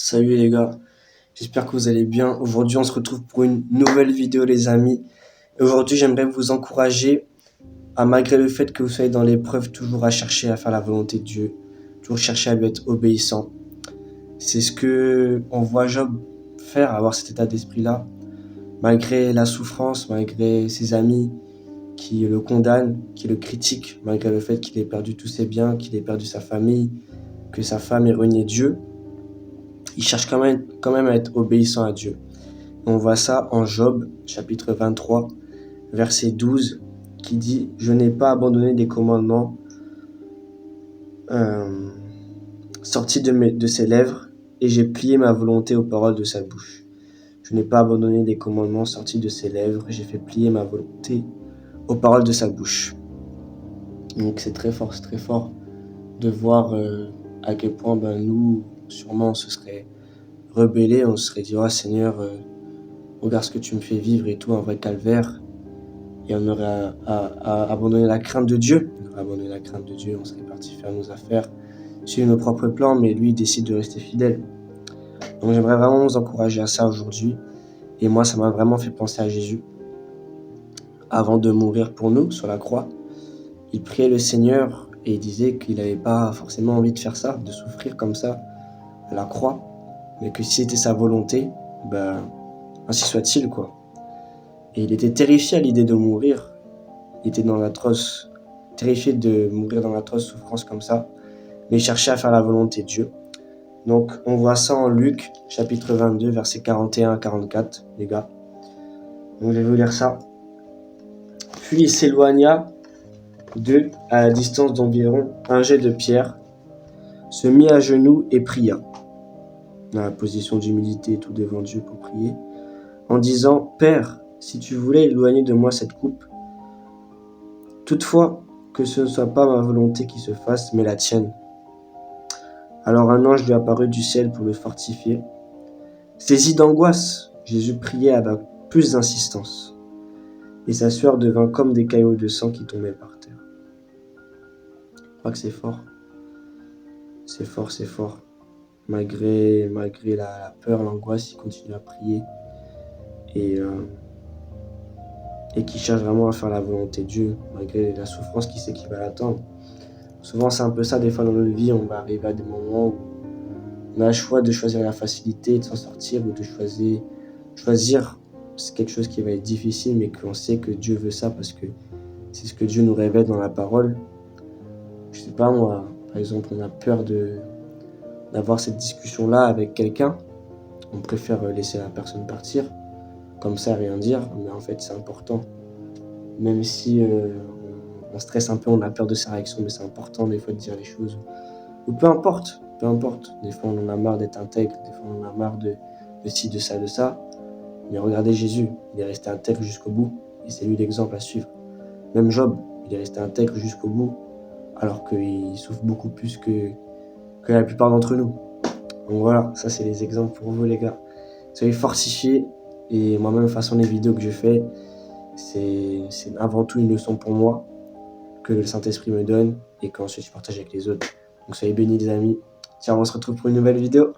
Salut les gars, j'espère que vous allez bien. Aujourd'hui, on se retrouve pour une nouvelle vidéo les amis. Et aujourd'hui, j'aimerais vous encourager à, malgré le fait que vous soyez dans l'épreuve, toujours à chercher à faire la volonté de Dieu, toujours chercher à lui être obéissant. C'est ce que on voit Job faire, avoir cet état d'esprit-là, malgré la souffrance, malgré ses amis qui le condamnent, qui le critiquent, malgré le fait qu'il ait perdu tous ses biens, qu'il ait perdu sa famille, que sa femme ait renié Dieu. Il cherche quand même à être obéissant à Dieu. On voit ça en Job, chapitre 23, verset 12, qui dit « Je n'ai pas abandonné des commandements sortis de ses lèvres, et j'ai plié ma volonté aux paroles de sa bouche. » Je n'ai pas abandonné des commandements sortis de ses lèvres, j'ai fait plier ma volonté aux paroles de sa bouche. Donc c'est très fort de voir à quel point nous, sûrement, on se serait rebellés, on se serait dit « Oh Seigneur, regarde ce que tu me fais vivre et tout, un vrai calvaire. » Et on aurait abandonné la crainte de Dieu. On aurait abandonné la crainte de Dieu, on serait parti faire nos affaires, suivre nos propres plans, mais lui, il décide de rester fidèle. Donc j'aimerais vraiment vous encourager à ça aujourd'hui. Et moi, ça m'a vraiment fait penser à Jésus. Avant de mourir pour nous sur la croix, il priait le Seigneur et il disait qu'il n'avait pas forcément envie de faire ça, de souffrir comme ça à la croix, mais que si c'était sa volonté, ainsi soit-il, quoi. Et il était terrifié à l'idée de mourir. Il était terrifié de mourir dans l'atroce souffrance comme ça, mais il cherchait à faire la volonté de Dieu. Donc on voit ça en Luc, chapitre 22, versets 41 à 44, les gars. Donc je vais vous lire ça. Puis il s'éloigna d'eux à la distance d'environ un jet de pierre, se mit à genoux et pria, dans la position d'humilité tout devant Dieu pour prier, en disant « Père, si tu voulais éloigner de moi cette coupe, toutefois, que ce ne soit pas ma volonté qui se fasse, mais la tienne. » Alors un ange lui apparut du ciel pour le fortifier. Saisi d'angoisse, Jésus priait avec plus d'insistance, et sa sueur devint comme des caillots de sang qui tombaient par terre. Je crois que c'est fort. C'est fort. Malgré la peur, l'angoisse, il continue à prier et qui cherche vraiment à faire la volonté de Dieu, malgré la souffrance qu'il sait qu'il va l'attendre. Souvent, c'est un peu ça, des fois dans notre vie, on va arriver à des moments où on a le choix de choisir la facilité, de s'en sortir, ou de choisir c'est quelque chose qui va être difficile, mais qu'on sait que Dieu veut ça parce que c'est ce que Dieu nous révèle dans la parole. Je sais pas moi, par exemple, on a peur d'avoir cette discussion-là avec quelqu'un. On préfère laisser la personne partir, comme ça, rien dire, mais en fait, c'est important. Même si on stresse un peu, on a peur de sa réaction, mais c'est important des fois de dire les choses. Ou peu importe. Des fois, on en a marre d'être intègre, des fois, on en a marre de ci, de ça. Mais regardez Jésus, il est resté intègre jusqu'au bout, et c'est lui l'exemple à suivre. Même Job, il est resté intègre jusqu'au bout, alors qu'il souffre beaucoup plus que la plupart d'entre nous. Donc voilà, ça c'est les exemples pour vous les gars. Soyez fortifiés, et moi-même, de toute façon, les vidéos que je fais, c'est avant tout une leçon pour moi, que le Saint-Esprit me donne, et qu'ensuite je partage avec les autres. Donc soyez bénis les amis. Tiens, on se retrouve pour une nouvelle vidéo.